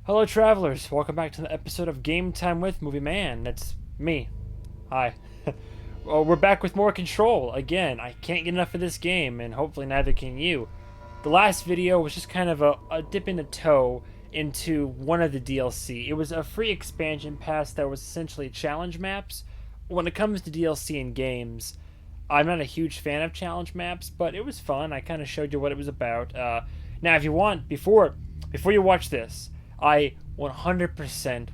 Hello, travelers. Welcome back to the episode of Game Time with Movie Man. That's me. Hi. Well, we're back with more Control. Again, I can't get enough of this game, and hopefully neither can you. The last video was just kind of a dip in the toe into one of the DLC. It was a free expansion pass that was essentially challenge maps. When it comes to DLC in games, I'm not a huge fan of challenge maps, but it was fun. I kind of showed you what it was about. Now, if you want, before you watch this, I 100%,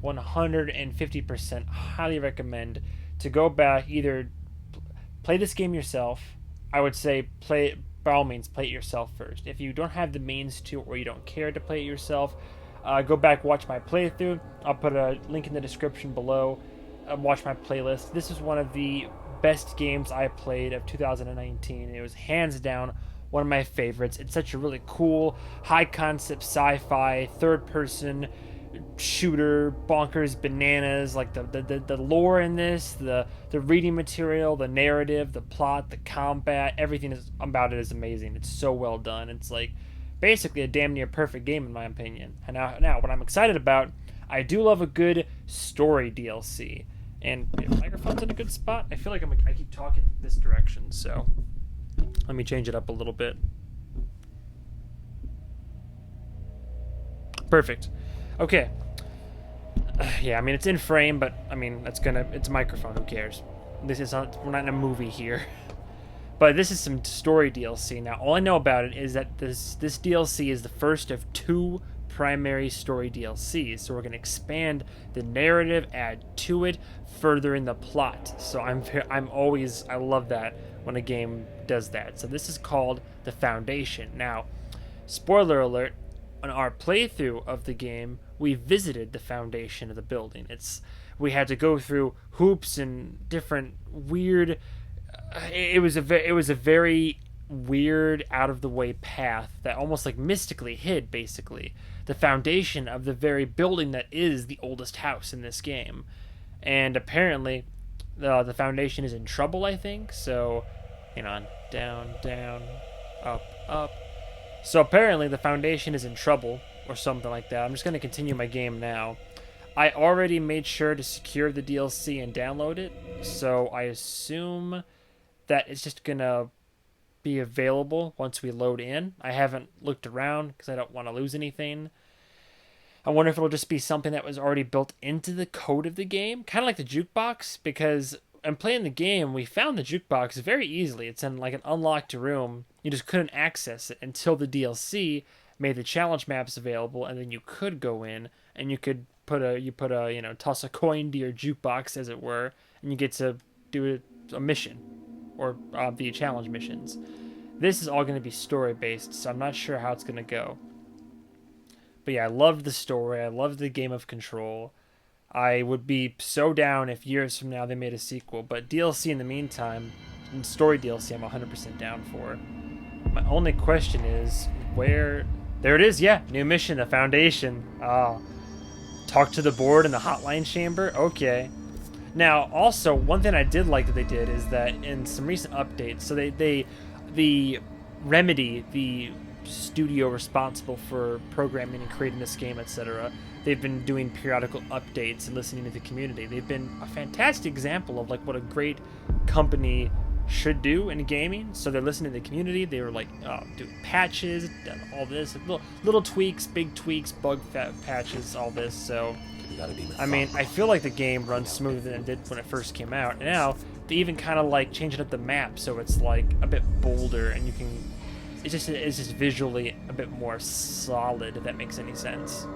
150% highly recommend to go back, either play this game yourself. I would say play it, by all means, play it yourself first. If you don't have the means to, or you don't care to play it yourself, go back, watch my playthrough. I'll put a link in the description below. Watch my playlist. This is one of the best games I played of 2019. It was hands down one of my favorites. It's such a really cool, high concept sci-fi, third person shooter, bonkers bananas. Like the lore in this, the reading material, the narrative, the plot, the combat, everything about it is amazing. It's so well done. It's like basically a damn near perfect game in my opinion. And now what I'm excited about, I do love a good story DLC. And the microphone's in a good spot. I feel like I keep talking this direction, so let me change it up a little bit. Perfect. Okay. Yeah, I mean it's in frame, but I mean it's a microphone. Who cares? We're not in a movie here. But this is some story DLC. Now, all I know about it is that this DLC is the first of two primary story DLCs. So we're going to expand the narrative, add to it, further in the plot. So I love that when a game does that. So this is called The Foundation. Now, spoiler alert, on our playthrough of the game, we visited the foundation of the building. We had to go through hoops and different weird it was a very weird, out of the way path that almost like mystically hid basically the foundation of the very building that is the oldest house in this game. And apparently the foundation is in trouble, I think. So hang on, down, up. So apparently the foundation is in trouble or something like that. I'm just going to continue my game now. I already made sure to secure the DLC and download it, so I assume that it's just gonna be available once we load in. I haven't looked around because I don't want to lose anything. I wonder if it'll just be something that was already built into the code of the game, kind of like the jukebox, because I'm playing the game, we found the jukebox very easily. It's in like an unlocked room. You just couldn't access it until the DLC made the challenge maps available, and then you could go in and you could toss a coin to your jukebox, as it were, and you get to do a mission, or the challenge missions. This is all going to be story based, so I'm not sure how it's going to go. But yeah, I loved the story. I loved the game of Control. I would be so down if years from now they made a sequel. But DLC in the meantime, and story DLC, I'm 100% down for. My only question is where. There it is. Yeah, new mission, the Foundation. Talk to the board in the hotline chamber. Okay. Now, also, one thing I did like that they did is that in some recent updates, so the Remedy, the studio responsible for programming and creating this game, etc., they've been doing periodical updates and listening to the community. They've been a fantastic example of like what a great company should do in gaming. So they're listening to the community. They were like doing patches, all this, little tweaks, big tweaks, bug patches, all this. So I mean, I feel like the game runs smoother than it did when it first came out. And now they even kind of like changing up the map so it's like a bit bolder, and you can. It's just visually a bit more solid, if that makes any sense.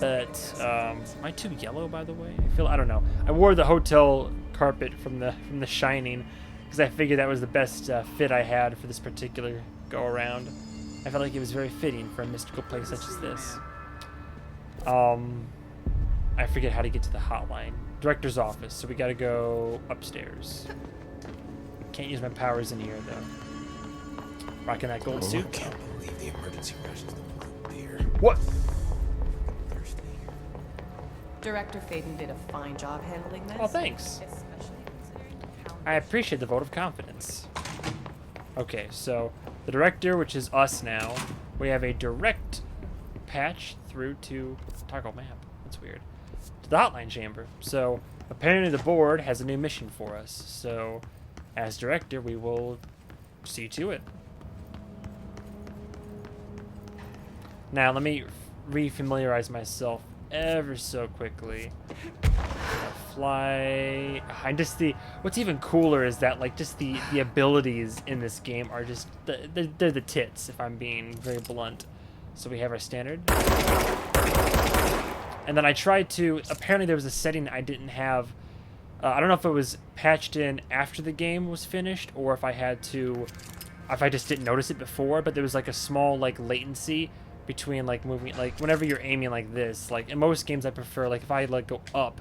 But am I too yellow, by the way? I don't know. I wore the hotel carpet from the Shining because I figured that was the best fit I had for this particular go around. I felt like it was very fitting for a mystical place such as this. I forget how to get to the hotline. Director's office, so we gotta go upstairs. Can't use my powers in here, though. Rocking that gold suit. I can't believe the emergency rations don't here. What? Director Faden did a fine job handling this. Oh, thanks. I appreciate the vote of confidence. Okay, so the director, which is us now, we have a direct patch through to toggle map. That's weird. To the hotline chamber. So apparently the board has a new mission for us. So as director, we will see to it. Now let me refamiliarize myself ever so quickly. Fly. And just what's even cooler is that like just the abilities in this game are just they're the tits, if I'm being very blunt. So we have our standard, and then I tried to. Apparently there was a setting I didn't have. I don't know if it was patched in after the game was finished, or if I just didn't notice it before. But there was like a small like latency between like moving, like whenever you're aiming like this. Like in most games I prefer like if I like go up.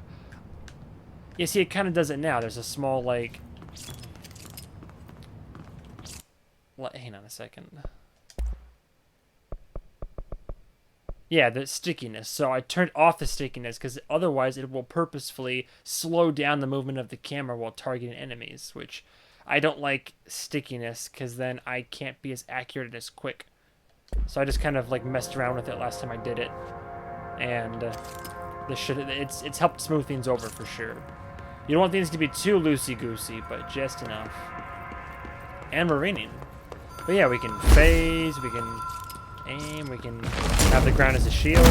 Yeah, see, it kind of does it now. There's a small, like... Hang on a second. Yeah, the stickiness. So I turned off the stickiness because otherwise it will purposefully slow down the movement of the camera while targeting enemies, which I don't like stickiness because then I can't be as accurate and as quick. So I just kind of, like, messed around with it last time I did it. And it's helped smooth things over for sure. You don't want things to be too loosey-goosey, but just enough. And we're raining. But yeah, we can phase, we can aim, we can have the ground as a shield,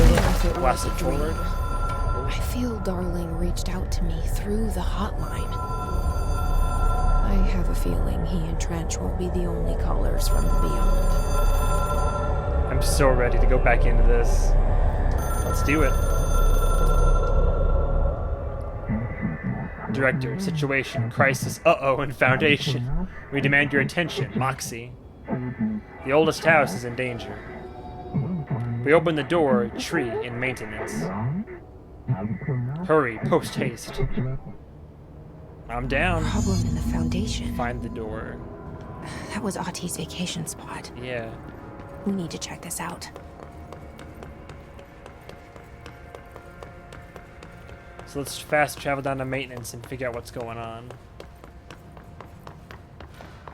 blast it forward. I feel Darling reached out to me through the hotline. I have a feeling he and Trench won't be the only callers from the beyond. I'm so ready to go back into this. Let's do it. Director, situation, crisis, uh-oh, and Foundation. We demand your attention, Moxie. The oldest house is in danger. We open the door, tree in maintenance. Hurry, post haste. I'm down. Problem in the Foundation. Find the door. That was Auti's vacation spot. Yeah. We need to check this out. So let's fast travel down to maintenance and figure out what's going on.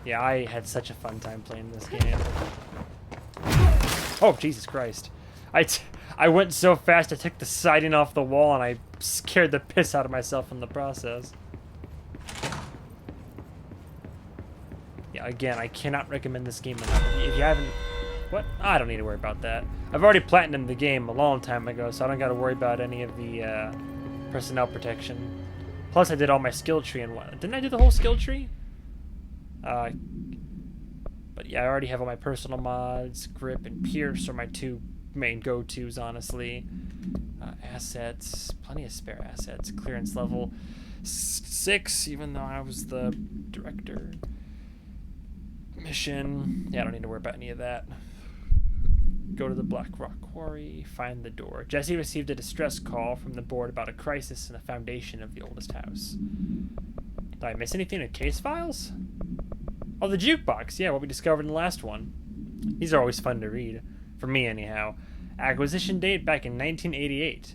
Yeah, I had such a fun time playing this game. Oh, Jesus Christ. I went so fast I took the siding off the wall and I scared the piss out of myself in the process. Yeah, again, I cannot recommend this game enough. If you haven't... What? I don't need to worry about that. I've already platinumed the game a long time ago, so I don't got to worry about any of the personnel protection. Plus, I did all my skill tree and what? Didn't I do the whole skill tree? But yeah, I already have all my personal mods. Grip and Pierce are my two main go-tos, honestly. Assets, plenty of spare assets. Clearance level 6, even though I was the director. Mission. Yeah, I don't need to worry about any of that. Go to the Black Rock Quarry, find the door. Jesse received a distress call from the board about a crisis in the foundation of the oldest house. Did I miss anything in case files? Oh, the jukebox. Yeah, what we discovered in the last one. These are always fun to read. For me, anyhow. Acquisition date back in 1988.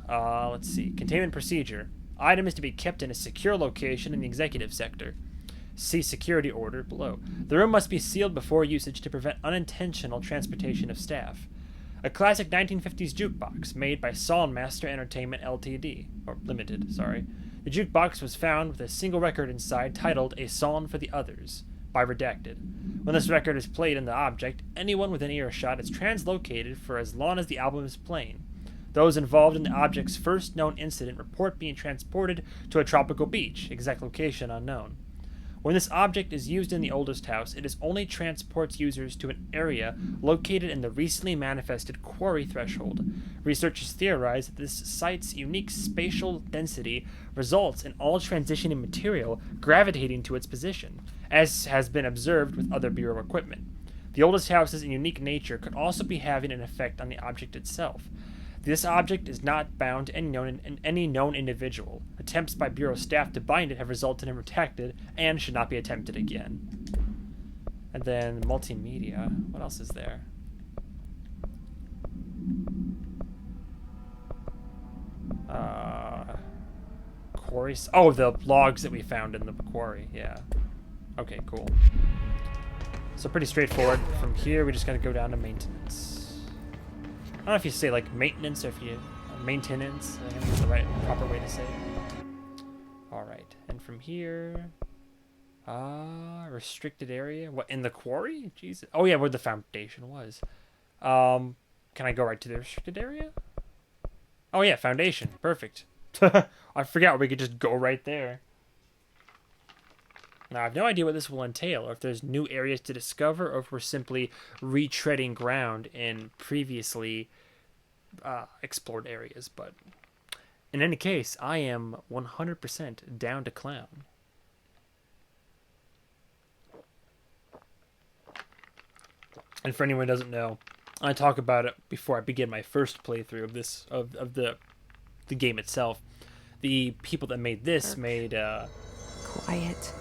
Let's see. Containment procedure. Item is to be kept in a secure location in the executive sector. See security order below. The room must be sealed before usage to prevent unintentional transportation of staff. A classic 1950s jukebox made by Songmaster Entertainment Ltd. Or Limited, sorry. The jukebox was found with a single record inside titled A Song for the Others by Redacted. When this record is played in the object, anyone within earshot is translocated for as long as the album is playing. Those involved in the object's first known incident report being transported to a tropical beach, exact location unknown. When this object is used in the oldest house, it only transports users to an area located in the recently manifested quarry threshold. Researchers theorize that this site's unique spatial density results in all transitioning material gravitating to its position, as has been observed with other Bureau equipment. The oldest house's unique nature could also be having an effect on the object itself. This object is not bound to any known individual. Attempts by Bureau staff to bind it have resulted in redacted and should not be attempted again. And then multimedia. What else is there? Quarries. Oh, the logs that we found in the quarry. Yeah. Okay, cool. So pretty straightforward. From here, we just gotta go down to maintenance. don't know if you say like maintenance or if you maintenance. I think it's the right proper way to say it. All right, and from here, restricted area. What, in the quarry? Jesus. Oh yeah, where the foundation was. Can I go right to the restricted area? Oh yeah, foundation. Perfect. I forgot we could just go right there. Now I have no idea what this will entail, or if there's new areas to discover, or if we're simply retreading ground in previously explored areas. But in any case, I am 100% down to clown. And for anyone who doesn't know, I talk about it before I begin my first playthrough of this of the game itself. The people that made this made Quiet.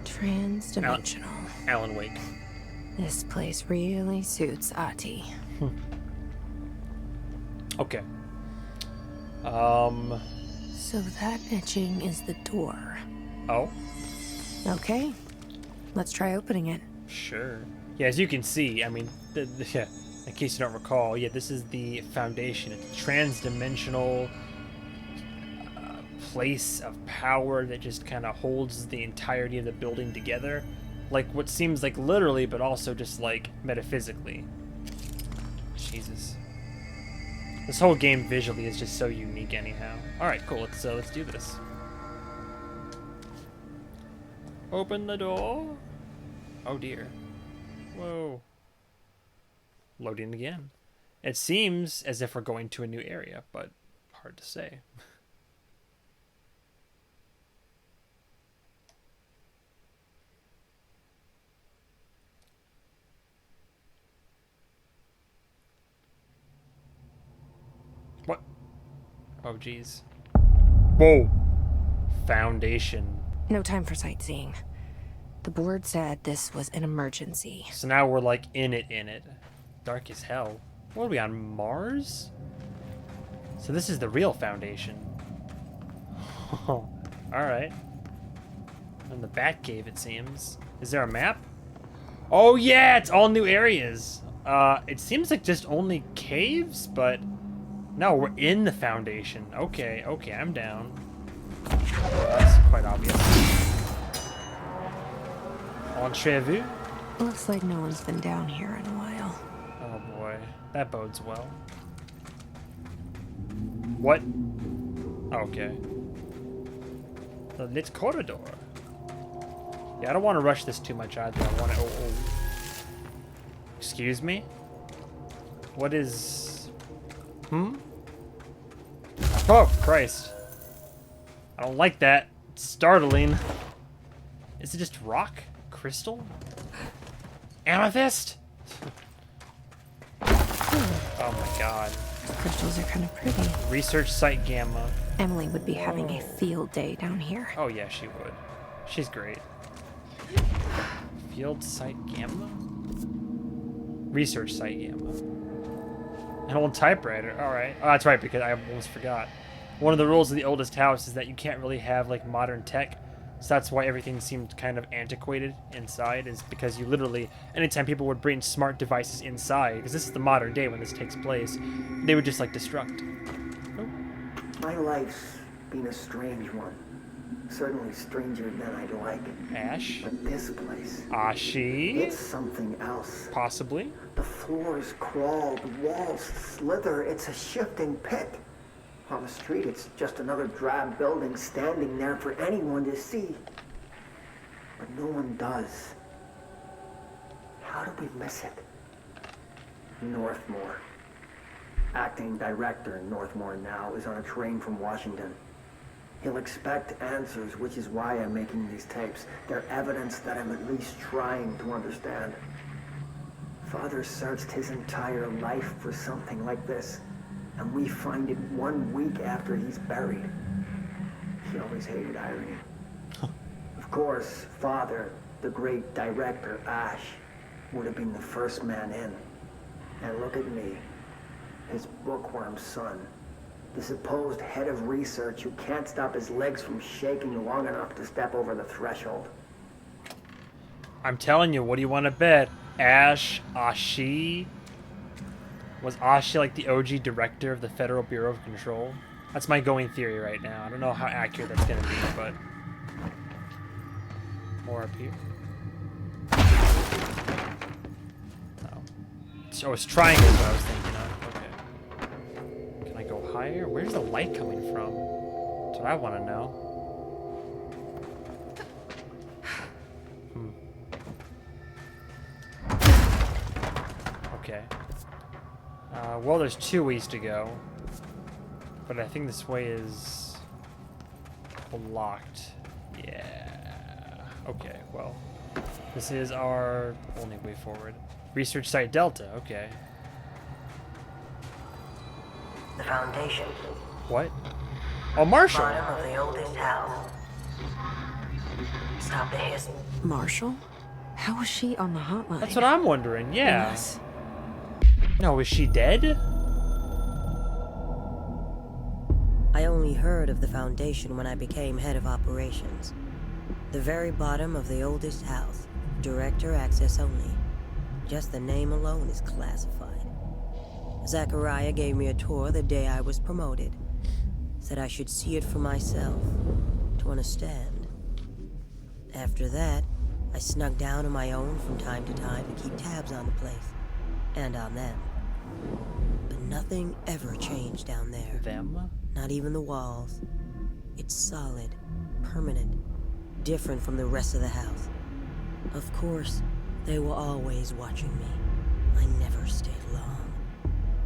Trans-dimensional. Alan Wake. This place really suits Ahti. Okay. So that etching is the door. Oh, Okay. Let's try opening it. sure. Yeah, as you can see, I mean, yeah, in case you don't recall, yeah, this is the foundation. It's a trans-dimensional place of power that just kind of holds the entirety of the building together. Like what seems like literally, but also just like metaphysically. Jesus. This whole game visually is just so unique anyhow. Alright, cool, let's do this. Open the door. Oh dear. Whoa. Loading again. It seems as if we're going to a new area, but hard to say. What? Oh, geez. Whoa. Foundation. No time for sightseeing. The board said this was an emergency. So now we're like in it. Dark as hell. What are we on Mars? So this is the real foundation. Oh, alright. In the Batcave, it seems. Is there a map? Oh yeah, it's all new areas. It seems like just only caves, but no, we're in the foundation. Okay, I'm down. That's quite obvious. Entrevue? Looks like no one's been down here in a while. Oh boy, that bodes well. What? Okay. The lit corridor. Yeah, I don't want to rush this too much either. I want to. Oh. Excuse me? What is. Oh, Christ. I don't like that. It's startling. Is it just rock? Crystal? Amethyst? Oh my god. Crystals are kind of pretty. Research site Gamma. Emily would be having a field day down here. Oh yeah, she would. She's great. Field site Gamma? Research site Gamma. An old typewriter. Alright. Oh, that's right, because I almost forgot. One of the rules of the oldest house is that you can't really have like modern tech. So that's why everything seemed kind of antiquated inside, is because you literally, anytime people would bring smart devices inside, because this is the modern day when this takes place, they would just like destruct. My life's been a strange one. Certainly stranger than I'd like. Ash? But this place, Ashi? it's something else. Possibly? The floors crawl, the walls slither. It's a shifting pit. On the street, it's just another drab building standing there for anyone to see. But no one does. How do we miss it? Northmore. Acting director in Northmore now is on a train from Washington. He'll expect answers, which is why I'm making these tapes. They're evidence that I'm at least trying to understand. Father searched his entire life for something like this, and we find it 1 week after he's buried. He always hated irony. Of course, Father, the great director, Ash, would have been the first man in. And look at me, his bookworm son, the supposed head of research who can't stop his legs from shaking long enough to step over the threshold. I'm telling you, what do you want to bet? Ash? Ashi? Was Asha like the OG director of the Federal Bureau of Control? That's my going theory right now. I don't know how accurate that's gonna be, but more up here. Oh, so it's triangles what I was thinking of. Okay. Can I go higher? Where's the light coming from? That's what I want to know. Okay. Well, there's 2 ways to go. But I think this way is blocked. Yeah. Okay, well. This is our only way forward. Research Site Delta, okay. The Foundation. What? Oh, Marshall! Bottom of the oldest house. Stop the hiss. Marshall? How was she on the hotline? That's what I'm wondering, yeah. Yes. No, is she dead? I only heard of the Foundation when I became head of operations. The very bottom of the oldest house. Director access only. Just the name alone is classified. Zachariah gave me a tour the day I was promoted. Said I should see it for myself, to understand. After that, I snuck down on my own from time to time to keep tabs on the place. And on them. But nothing ever changed down there. Them? Not even the walls. It's solid, permanent, different from the rest of the house. Of course, they were always watching me. I never stayed long.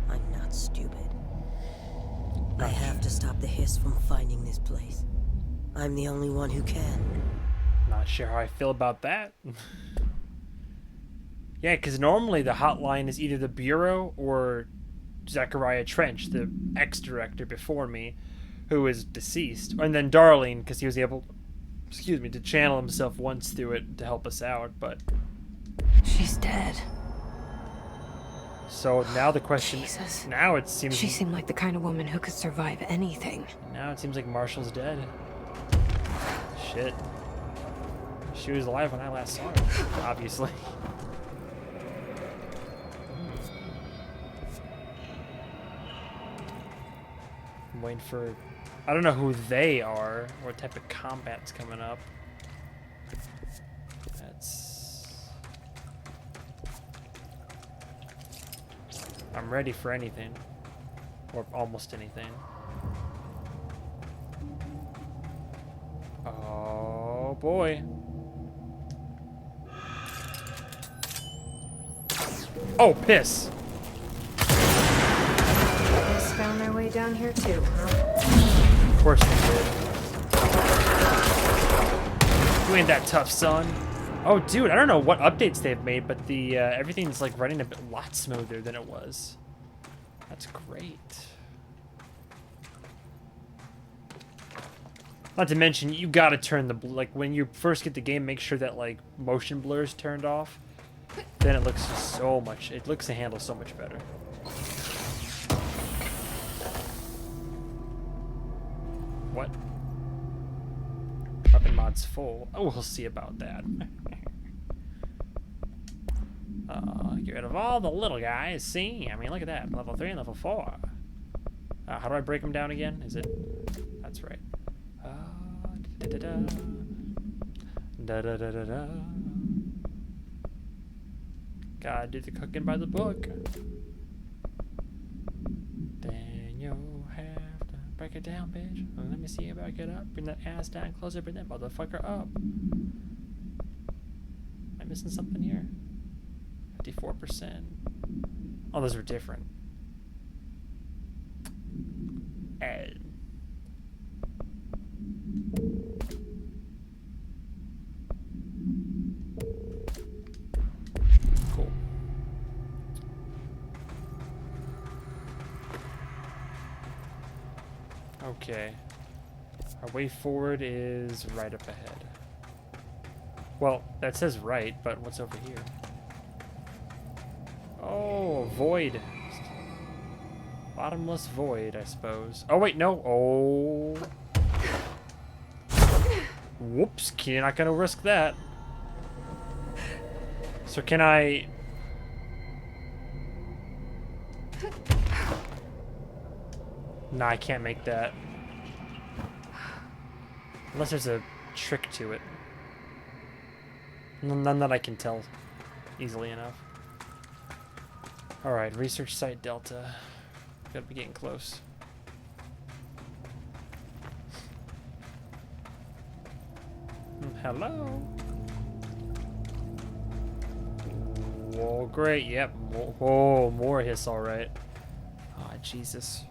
I'm not stupid. I have to stop the hiss from finding this place. I'm the only one who can. Not sure how I feel about that. Yeah, because normally the hotline is either the Bureau or Zachariah Trench, the ex-director before me, who is deceased. And then Darlene, because he was able, to channel himself once through it to help us out, but... She's dead. So now the question... Jesus. Now it seems... She seemed like the kind of woman who could survive anything. Now it seems like Marshall's dead. Shit. She was alive when I last saw her, obviously. I'm waiting for... I don't know who they are, what type of combat's coming up. That's... I'm ready for anything. Or almost anything. Oh boy. Oh, piss. Just found their way down here too, huh? Of course they did. You ain't that tough, son. Oh, dude, I don't know what updates they've made, but the everything's like running a lot smoother than it was. That's great. Not to mention, you gotta turn the like when you first get the game, make sure that like motion blur is turned off. Then it looks so much. It looks to handle so much better. What? Weapon mod's full. Oh, we'll see about that. Get rid of all the little guys. See? I mean, look at that. Level 3 and level 4. How do I break them down again? Is it? That's right. Da-da-da. Da-da-da-da-da. Gotta do the cooking by the book. Then you'll have to break it down, bitch. Let me see you back it up. Bring that ass down closer. Bring that motherfucker up. Am I missing something here? 54%. Oh, those were different. Ed. Cool. Okay. Our way forward is right up ahead. Well, that says right, but what's over here? Oh, a void. Bottomless void, I suppose. Oh, wait, no. Oh. Whoops. You're not going to risk that. So can I... Nah, I can't make that. Unless there's a trick to it. None that I can tell easily enough. Alright, research site Delta. Gotta be getting close. Hello? Whoa, great, yep. Whoa, more hiss, alright. Ah, Jesus.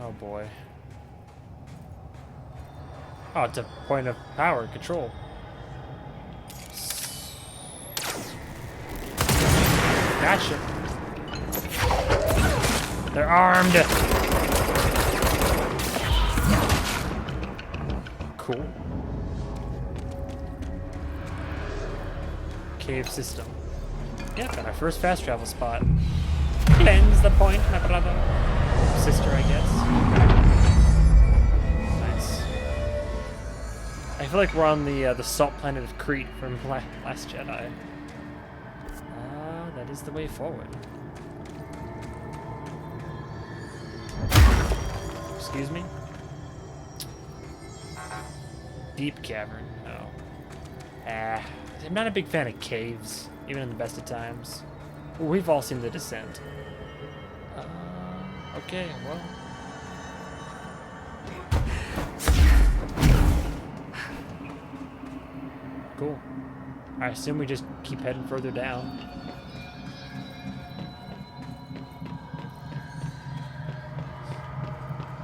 Oh boy. Oh, it's a point of power control. Gotcha. They're armed. Cool. Cave system. Yep, and our first fast travel spot. Cleanse the point, my brother. Sister, I guess. Nice. I feel like we're on the salt planet of Crete from Last Jedi. That is the way forward. Excuse me? Deep cavern. No. I'm not a big fan of caves, even in the best of times. We've all seen The Descent. Okay, well. Cool. I assume we just keep heading further down.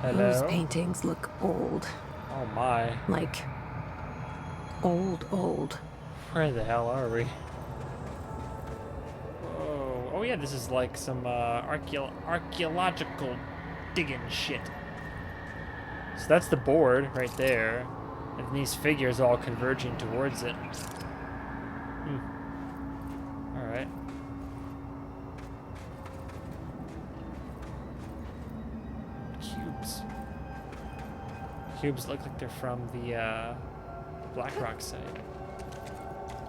Hello? Those paintings look old. Oh my. Like, old. Where the hell are we? Whoa. Oh yeah, this is like some archaeological digging shit. So that's the board right there. And these figures all converging towards it. Alright. Cubes. Cubes look like they're from the Black Rock site.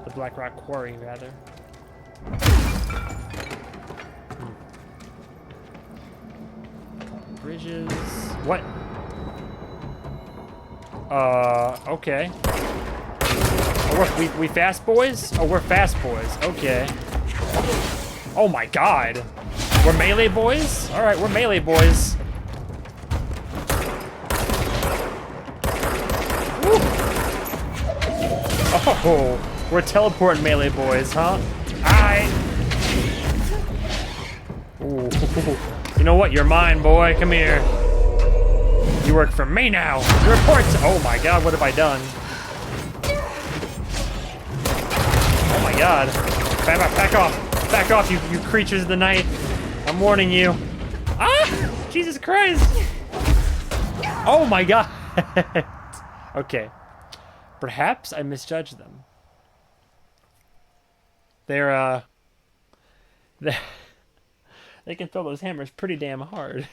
The Black Rock Quarry, rather. Bridges. What? Okay. Oh, we fast boys? Oh, we're fast boys. Okay. Oh my god. We're melee boys? Alright, we're melee boys. Woo. Oh, we're teleporting melee boys, huh? Alright. Ooh. You know what? You're mine, boy. Come here. You work for me now. Report. Oh my god, what have I done? Oh my god. Back off. Back off, you creatures of the night. I'm warning you. Ah! Jesus Christ. Oh my god. Okay. Perhaps I misjudged them. They're, they can throw those hammers pretty damn hard.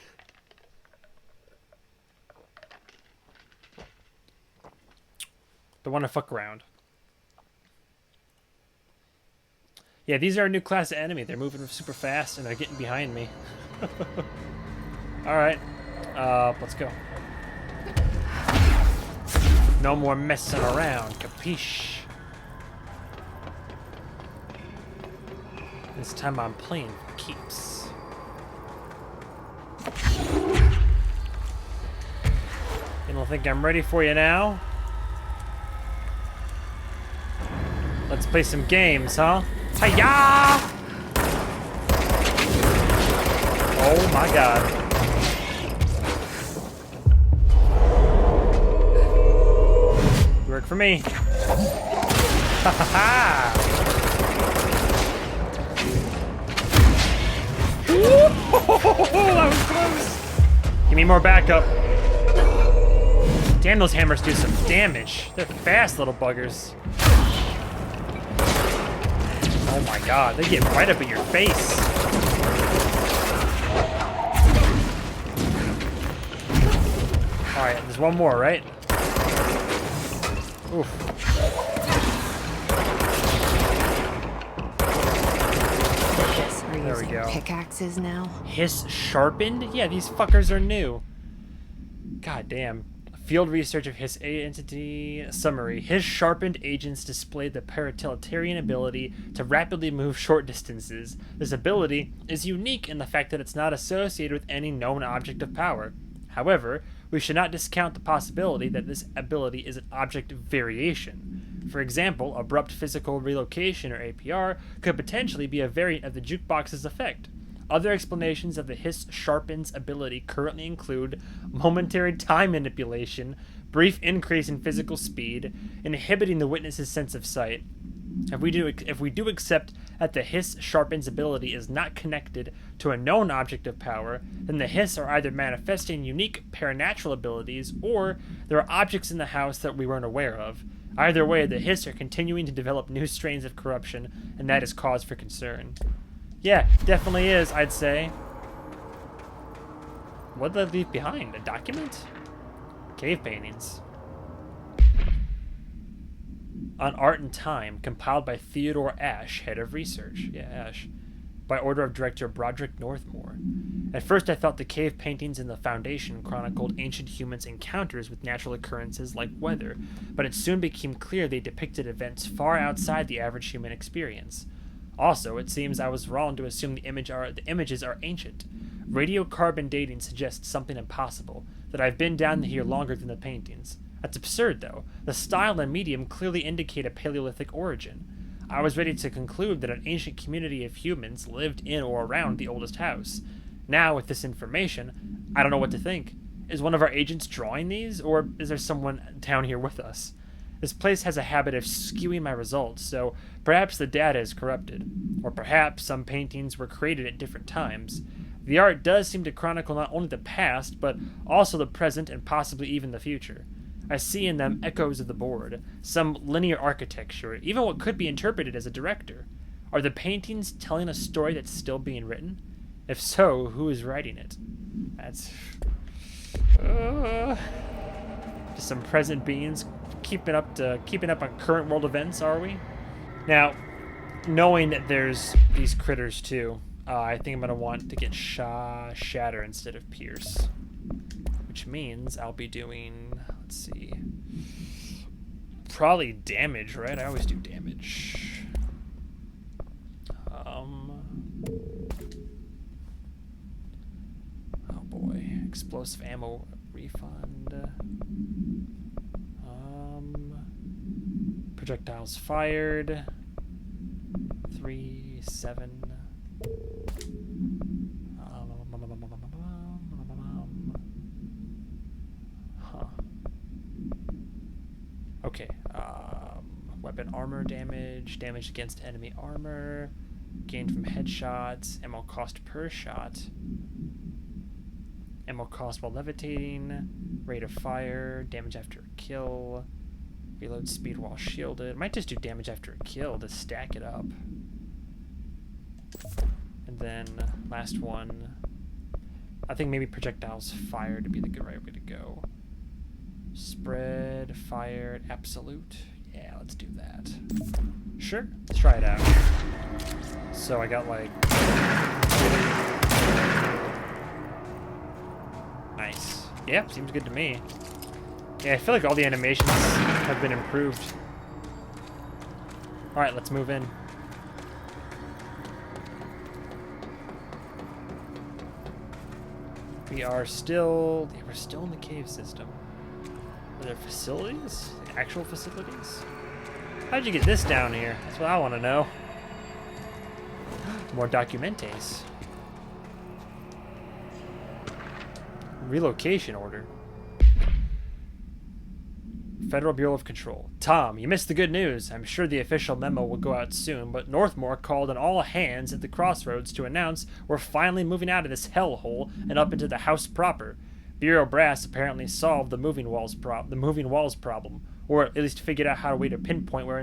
Don't want to fuck around. Yeah, these are a new class of enemy. They're moving super fast and they're getting behind me. Alright. Let's go. No more messing around. Capiche? This time I'm playing for keeps. You don't think I'm ready for you now? Let's play some games, huh? Hiya! Oh my god. Work for me. Ha ha ha! That was close. Give me more backup. Damn, those hammers do some damage. They're fast little buggers. Oh my god, they get right up in your face. Alright, there's one more, right? Oof. Yes, are you There we using go. pickaxes now? Hiss sharpened? Yeah, these fuckers are new. God damn. Field research of Hiss entity summary. Hiss sharpened agents display the paratiliterian ability to rapidly move short distances. This ability is unique in the fact that it's not associated with any known object of power. However, we should not discount the possibility that this ability is an object of variation. For example, abrupt physical relocation, or APR, could potentially be a variant of the jukebox's effect. Other explanations of the Hiss Sharpen's ability currently include momentary time manipulation, brief increase in physical speed, inhibiting the witness's sense of sight. If we do accept that the Hiss Sharpen's ability is not connected to a known object of power, then the Hiss are either manifesting unique paranatural abilities, or there are objects in the house that we weren't aware of. Either way, the Hiss are continuing to develop new strains of corruption, and that is cause for concern. Yeah, definitely is, I'd say. What did they leave behind? A document? Cave paintings. On Art and Time, compiled by Theodore Ashe, head of research. Yeah, Ashe. By order of director Broderick Northmore. At first I thought the cave paintings in the Foundation chronicled ancient humans' encounters with natural occurrences like weather, but it soon became clear they depicted events far outside the average human experience. Also, it seems I was wrong to assume the images are ancient. Radiocarbon dating suggests something impossible, that I've been down here longer than the paintings. That's absurd, though. The style and medium clearly indicate a Paleolithic origin. I was ready to conclude that an ancient community of humans lived in or around the oldest house. Now, with this information, I don't know what to think. Is one of our agents drawing these, or is there someone down here with us? This place has a habit of skewing my results, so perhaps the data is corrupted. Or perhaps some paintings were created at different times. The art does seem to chronicle not only the past, but also the present and possibly even the future. I see in them echoes of the board, some linear architecture, even what could be interpreted as a director. Are the paintings telling a story that's still being written? If so, who is writing it? That's... just some present beings keeping up on current world events, are we? Now, knowing that there's these critters too, I think I'm gonna want to get Shatter instead of Pierce, which means I'll be doing, let's see, probably damage, right? I always do damage. Oh boy, explosive ammo refund. Projectiles fired. 3, 7. Okay. Weapon armor damage. Damage against enemy armor. Gained from headshots. Ammo cost per shot. Ammo cost while levitating. Rate of fire. Damage after a kill. Reload speed while shielded. Might just do damage after a kill to stack it up. And then last one. I think maybe projectiles fired to be the right way to go. Spread, fired, absolute. Yeah, let's do that. Sure, let's try it out. So I got like... Nice. Yeah, seems good to me. Yeah, I feel like all the animations have been improved. Alright, let's move in. We're still in the cave system. Are there facilities? Actual facilities? How'd you get this down here? That's what I want to know. More documentes. Relocation order. Federal Bureau of Control. Tom, you missed the good news. I'm sure the official memo will go out soon, but Northmore called on all hands at the crossroads to announce we're finally moving out of this hellhole and up into the house proper. Bureau brass apparently solved the moving walls problem, or at least figured out how to pinpoint where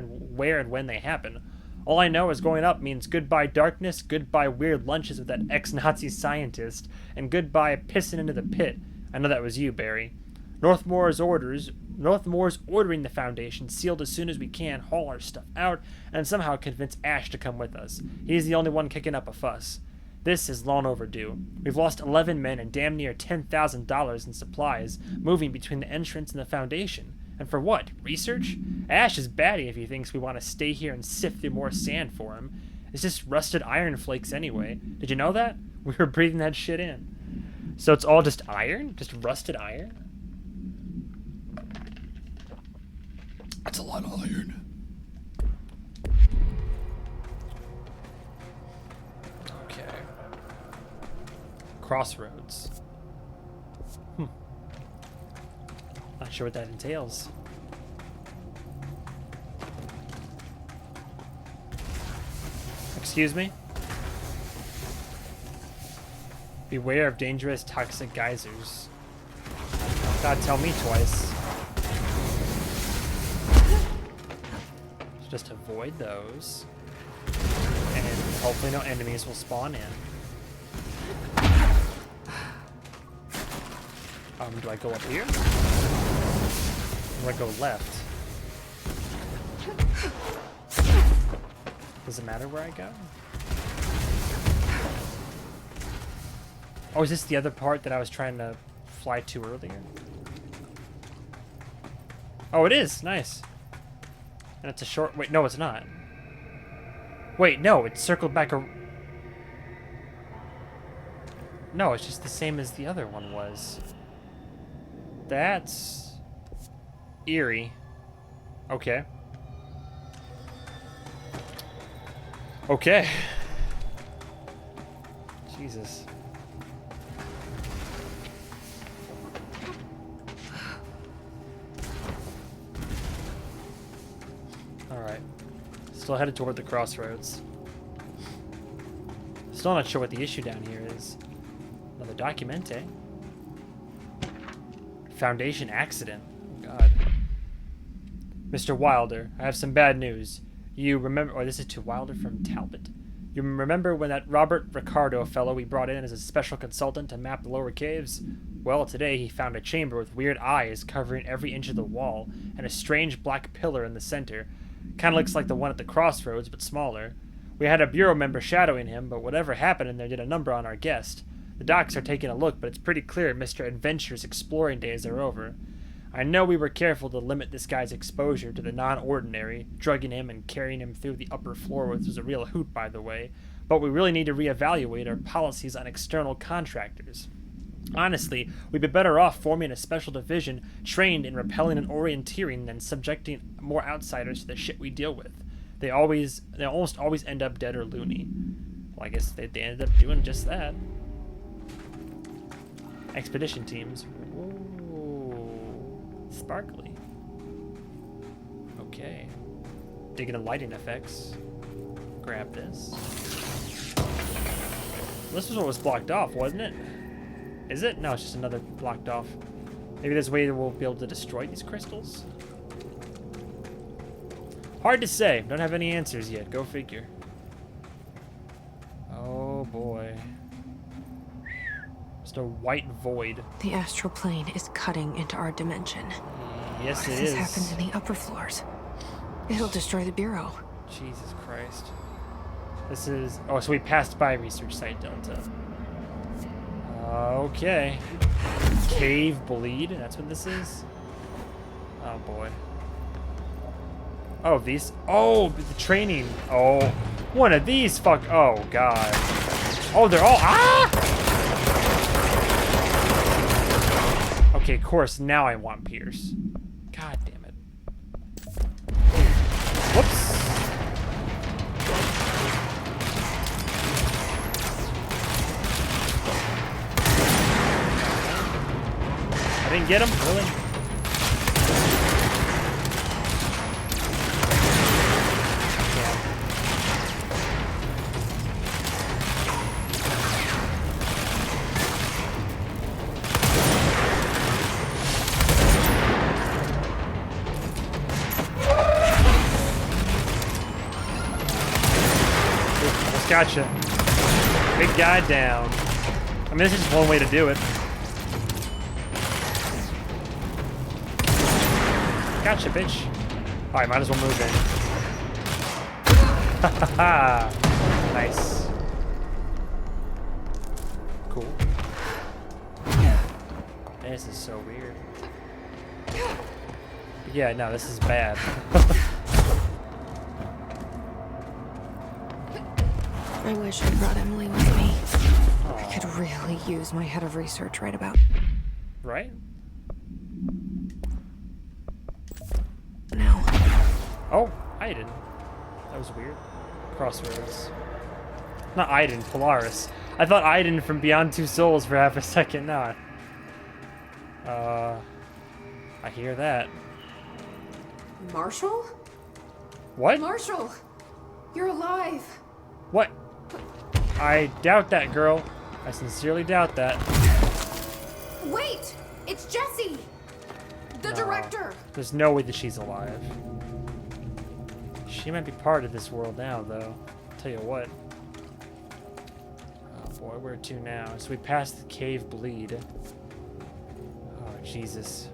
and when they happen. All I know is going up means goodbye darkness, goodbye weird lunches with that ex-Nazi scientist, and goodbye pissing into the pit. I know that was you, Barry. Northmore's ordering the Foundation sealed as soon as we can, haul our stuff out, and somehow convince Ash to come with us. He's the only one kicking up a fuss. This is long overdue. We've lost 11 men and damn near $10,000 in supplies moving between the entrance and the Foundation. And for what? Research? Ash is batty if he thinks we want to stay here and sift through more sand for him. It's just rusted iron flakes anyway. Did you know that? We were breathing that shit in. So it's all just iron? Just rusted iron? That's a lot of iron. Okay. Crossroads. Not sure what that entails. Excuse me? Beware of dangerous toxic geysers. God, tell me twice. Just avoid those. And hopefully no enemies will spawn in. Do I go up here? Or do I go left? Does it matter where I go? Oh, is this the other part that I was trying to fly to earlier? Oh, it is. Nice. And it's a short... Wait, no, it's not. Wait, no, it's circled back a... No, it's just the same as the other one was. That's... eerie. Okay. Okay. Jesus. Alright. Still headed toward the crossroads. Still not sure what the issue down here is. Another document, eh? Foundation accident. Oh, God. Mr. Wilder, I have some bad news. You remember... Oh, this is to Wilder from Talbot. You remember when that Robert Ricardo fellow we brought in as a special consultant to map the lower caves? Well, today he found a chamber with weird eyes covering every inch of the wall, and a strange black pillar in the center. Kinda looks like the one at the crossroads, but smaller. We had a bureau member shadowing him, but whatever happened in there did a number on our guest. The docs are taking a look, but it's pretty clear Mr. Adventure's exploring days are over. I know we were careful to limit this guy's exposure to the non-ordinary, drugging him and carrying him through the upper floor, which was a real hoot, by the way, but we really need to reevaluate our policies on external contractors. Honestly, we'd be better off forming a special division trained in repelling and orienteering than subjecting more outsiders to the shit we deal with. They almost always end up dead or loony. Well, I guess they ended up doing just that. Expedition teams. Whoa. Sparkly. Okay. Digging the lighting effects. Grab this. This was what was blocked off, wasn't it? Is it? No, it's just another blocked off. Maybe there's a way that we'll be able to destroy these crystals? Hard to say. Don't have any answers yet. Go figure. Oh boy. Just a white void. The astral plane is cutting into our dimension. Yes, What it if is. this happens in the upper floors? It'll destroy the bureau. Jesus Christ. This is... Oh, so we passed by Research Site Delta. Okay. Cave Bleed. That's what this is? Oh, boy. Oh, these... Oh, the training. Oh, one of these fuck... Oh, God. Oh, they're all... Ah! Okay, of course, now I want Pierce. God damn it. Whoops. I didn't get him? Really? Gotcha. Big guy down. I mean, this is just one way to do it. Gotcha, bitch. Alright, might as well move in. Ha ha ha. Nice. cool. This is so weird. But yeah, no, this is bad. I wish I brought Emily with me. I Aw, could really use my head of research right about right? now. Oh, Aiden. That was weird. Crossroads. Not Aiden, Polaris. I thought Aiden from Beyond Two Souls for half a second. Not. I hear that. Marshall? What? Marshall! You're alive! What? I doubt that, girl. I sincerely doubt that. Wait! It's Jesse! The No. director! There's no way that she's alive. She might be part of this world now, though. I'll tell you what. Oh boy, where to now? So we passed the cave bleed. Oh, Jesus.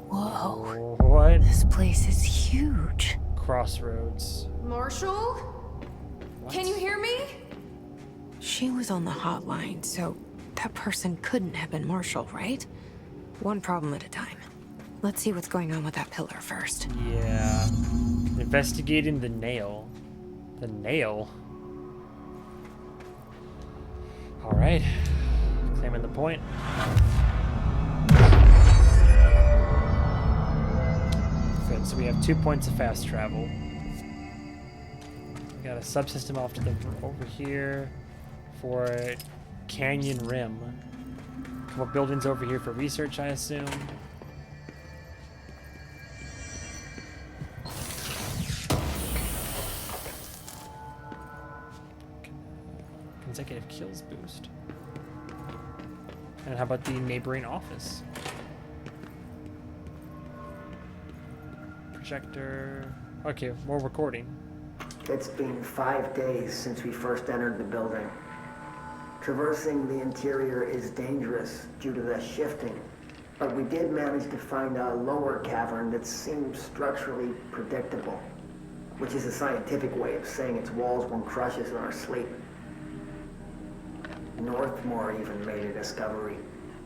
Whoa. What? This place is huge. Crossroads. Marshall? What? Can you hear me? She was on the hotline, so that person couldn't have been Marshall, right? One problem at a time. Let's see what's going on with that pillar first. Yeah. Investigating the nail. The nail? Alright. Claiming the point. Good, so we have 2 points of fast travel. We got a subsystem off to the over here for Canyon Rim. A couple buildings over here for research, I assume. Consecutive kills boost. And how about the neighboring office? Projector. Okay, more recording. It's been 5 days since we first entered the building. Traversing the interior is dangerous due to the shifting, but we did manage to find a lower cavern that seems structurally predictable, which is a scientific way of saying its walls won't crush us in our sleep. Northmore even made a discovery.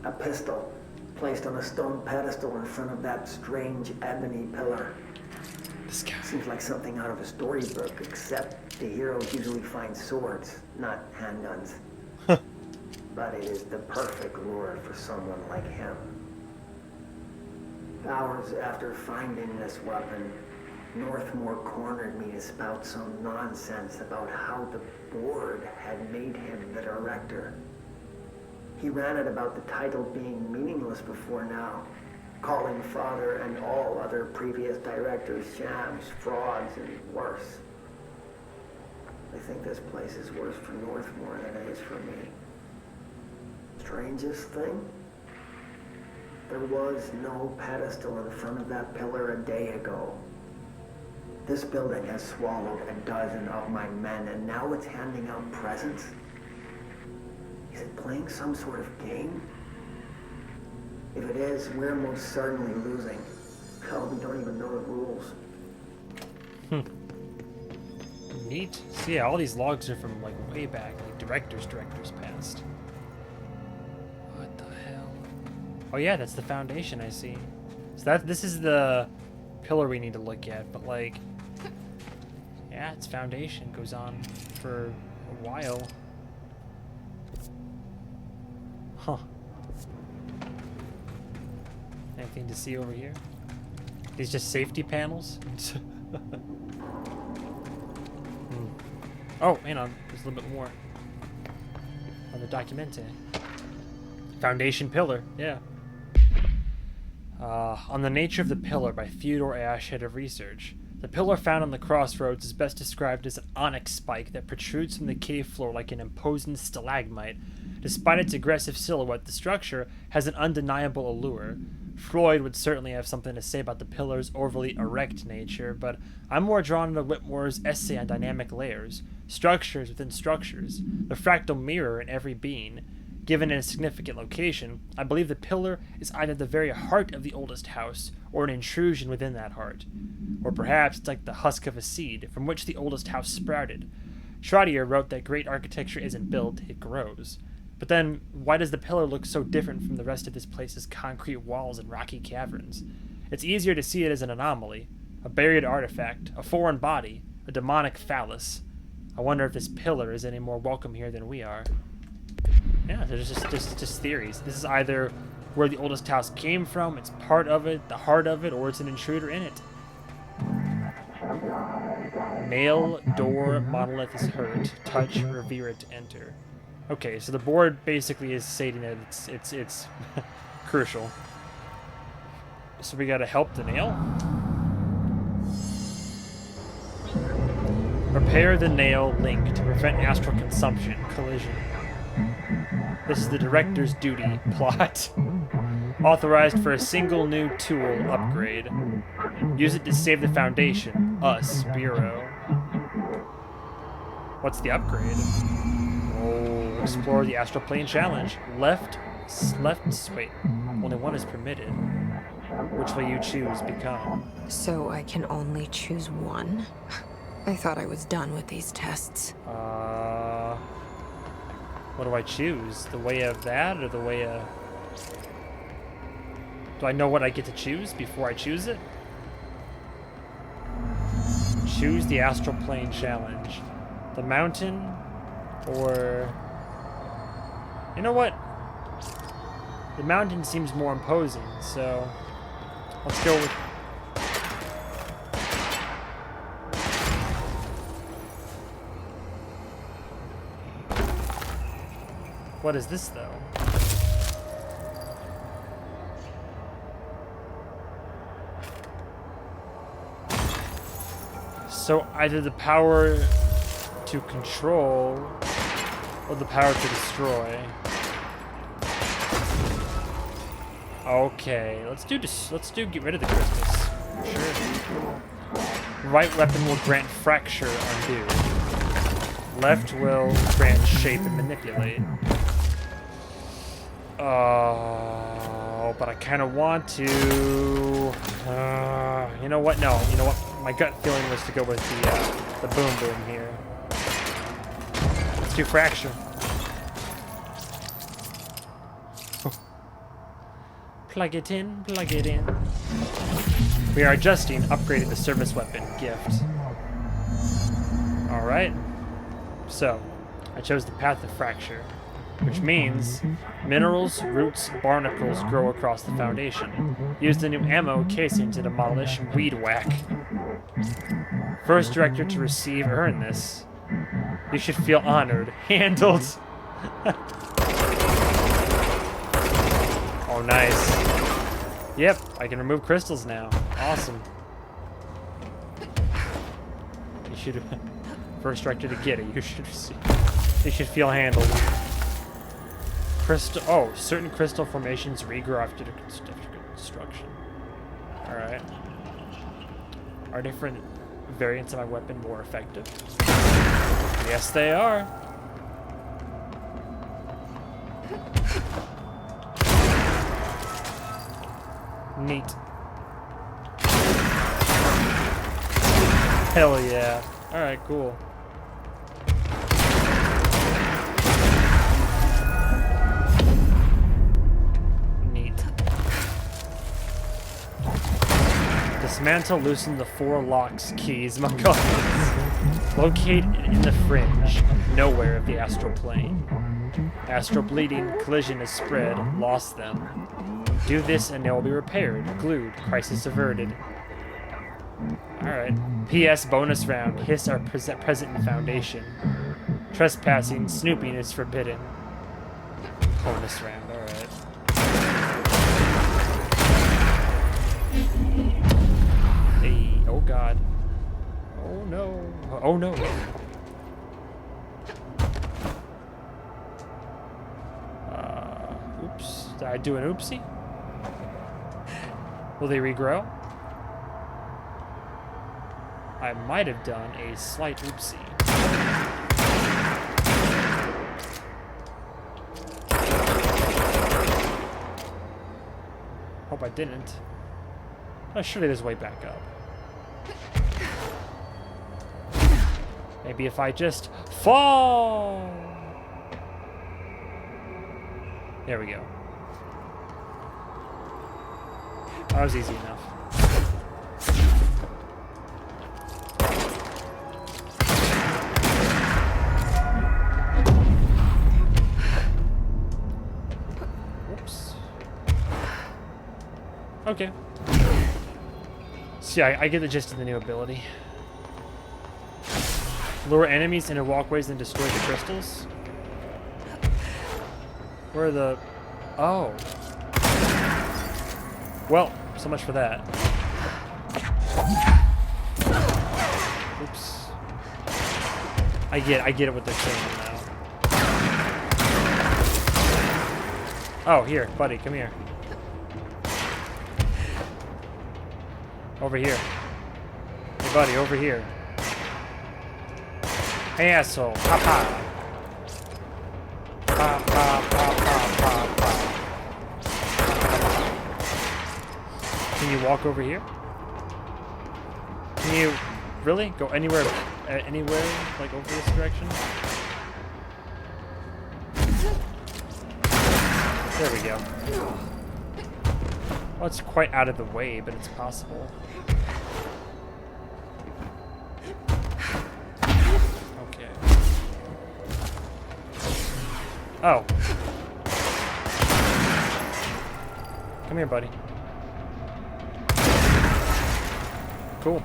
A pistol placed on a stone pedestal in front of that strange ebony pillar. This guy. Seems like something out of a storybook, except the heroes usually find swords, not handguns. But it is the perfect lure for someone like him. Hours after finding this weapon, Northmore cornered me to spout some nonsense about how the board had made him the director. He ran it about the title being meaningless before now, calling Father and all other previous directors shams, frauds, and worse. I think this place is worse for Northmore than it is for me. Strangest thing? There was no pedestal in front of that pillar a day ago. This building has swallowed a dozen of my men, and now it's handing out presents? Is it playing some sort of game? If it is, we're most certainly losing. Hell, we don't even know the rules. Neat. So yeah, all these logs are from like way back, like directors past. What the hell? Oh yeah, that's the foundation I see. So this is the pillar we need to look at, but like, yeah, its foundation goes on for a while. Huh. Anything to see over here? These just safety panels? Oh, hang on. There's a little bit more. On the documente. Foundation pillar, yeah. On the Nature of the Pillar by Theodore Ash, head of research. The pillar found on the crossroads is best described as an onyx spike that protrudes from the cave floor like an imposing stalagmite. Despite its aggressive silhouette, the structure has an undeniable allure. Freud would certainly have something to say about the pillar's overly erect nature, but I'm more drawn to Whitmore's essay on dynamic layers, structures within structures, the fractal mirror in every being. Given in a significant location, I believe the pillar is either the very heart of the oldest house, or an intrusion within that heart. Or perhaps it's like the husk of a seed from which the oldest house sprouted. Trottier wrote that great architecture isn't built, it grows. But then, why does the pillar look so different from the rest of this place's concrete walls and rocky caverns? It's easier to see it as an anomaly, a buried artifact, a foreign body, a demonic phallus. I wonder if this pillar is any more welcome here than we are. Yeah, there's just theories. This is either where the oldest house came from, it's part of it, the heart of it, or it's an intruder in it. Nail, door, monolith is hurt. Touch, revere it to enter. Okay, so the board basically is stating that it's crucial. So we gotta help the nail. Repair the nail link to prevent astral consumption, collision. This is the director's duty plot. Authorized for a single new tool upgrade. Use it to save the Foundation. Us, Bureau. What's the upgrade? Oh, explore the astral plane challenge. Wait, only one is permitted. Which will you choose become? So I can only choose one? I thought I was done with these tests. What do I choose? The way of that or the way of... Do I know what I get to choose before I choose it? Choose the astral plane challenge. The mountain or... You know what? The mountain seems more imposing, so let's go with... What is this, though? So either the power to control or the power to destroy. Okay, let's do get rid of the crystals. Sure. Right weapon will grant fracture, undo. Left will grant shape and manipulate. Oh, but I kind of want to. You know what? No, you know what? My gut feeling was to go with the boom boom here. Let's do fracture. Plug it in, plug it in. We are adjusting, upgrading the service weapon gift. All right. So, I chose the path of fracture, which means minerals, roots, barnacles grow across the Foundation. Use the new ammo casing to demolish weed whack. First director to receive earn this. You should feel honored. Handled. Oh, nice. Yep, I can remove crystals now. Awesome. You should... First director to get it. You should feel handled. Crystal. Oh, certain crystal formations regrow after destruction. All right. Are different variants of my weapon more effective? Yes, they are. Neat. Hell yeah. All right, cool. Dismantle, loosen the 4 locks keys. My god. Locate in the fringe, nowhere of the astral plane. Astral bleeding, collision is spread, lost them. Do this and they will be repaired, glued, crisis averted. Alright. P.S. bonus round. Hiss are present in Foundation. Trespassing, snooping is forbidden. Bonus round, alright. Hey, oh god. Oh no. Oh no. Oops. Did I do an oopsie? Will they regrow? I might have done a slight oopsie. Hope I didn't. Oh, surely there's a way back up. Maybe if I just fall. There we go. That was easy enough. Whoops. Okay. So yeah, I get the gist of the new ability. Lure enemies into walkways and destroy the crystals. Where are the... Oh. Well, so much for that. Oops. I get it what they're saying now. Oh, here, buddy, come here. Over here. Hey, buddy, over here. Hey, asshole. Pop, pop. Pop, pop, pop, pop, pop, pop. Can you walk over here? Can you really go anywhere, like over this direction? There we go. Well, it's quite out of the way, but it's possible. Okay. Oh. Come here, buddy. Cool.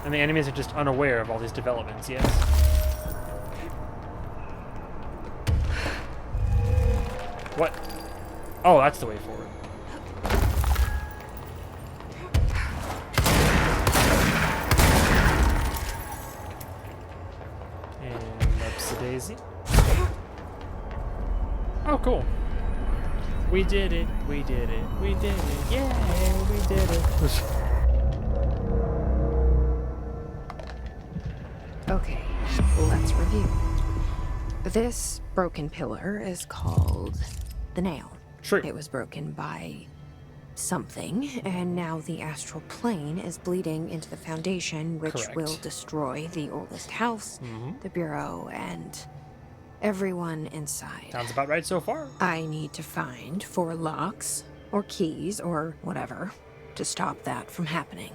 And the enemies are just unaware of all these developments, yes? What? Oh, that's the way forward. And upsie-daisy. Oh, cool. We did it, we did it, we did it, yeah, we did it. Okay, let's review. This broken pillar is called the Nail. True. It was broken by something, and now the astral plane is bleeding into the foundation, which Correct. will destroy the oldest house, the Bureau, and everyone inside. Sounds about right so far. I need to find 4 locks, or keys, or whatever, to stop that from happening.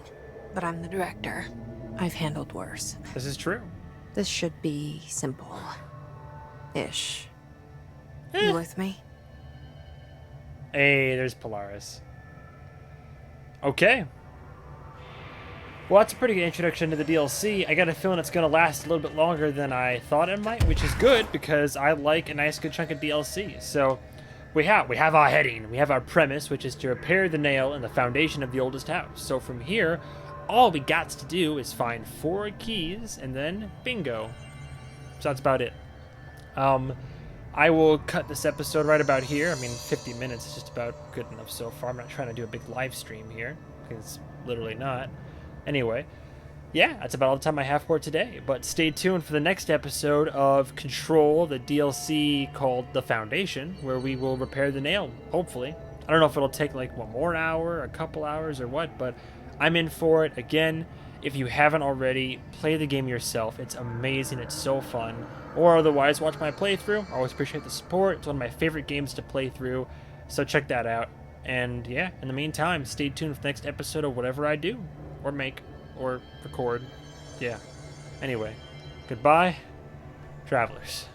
But I'm the director. I've handled worse. This is true. This should be simple. Ish. You with me? Hey, there's Polaris. Okay. Well, that's a pretty good introduction to the DLC. I got a feeling it's going to last a little bit longer than I thought it might, which is good because I like a nice good chunk of DLC. So we have our heading. We have our premise, which is to repair the nail in the foundation of the oldest house. So from here, all we got to do is find 4 keys and then bingo. So that's about it. I will cut this episode right about here. I mean, 50 minutes is just about good enough so far. I'm not trying to do a big live stream here, because literally not. Anyway, yeah, that's about all the time I have for today. But stay tuned for the next episode of Control, the DLC called The Foundation, where we will repair the nail, hopefully. I don't know if it'll take like one more hour, a couple hours, or what, but I'm in for it. Again, if you haven't already, play the game yourself. It's amazing. It's so fun. Or otherwise, watch my playthrough. I always appreciate the support. It's one of my favorite games to play through, so check that out. And yeah, in the meantime, stay tuned for the next episode of whatever I do, or make, or record. Yeah. Anyway, goodbye, travelers.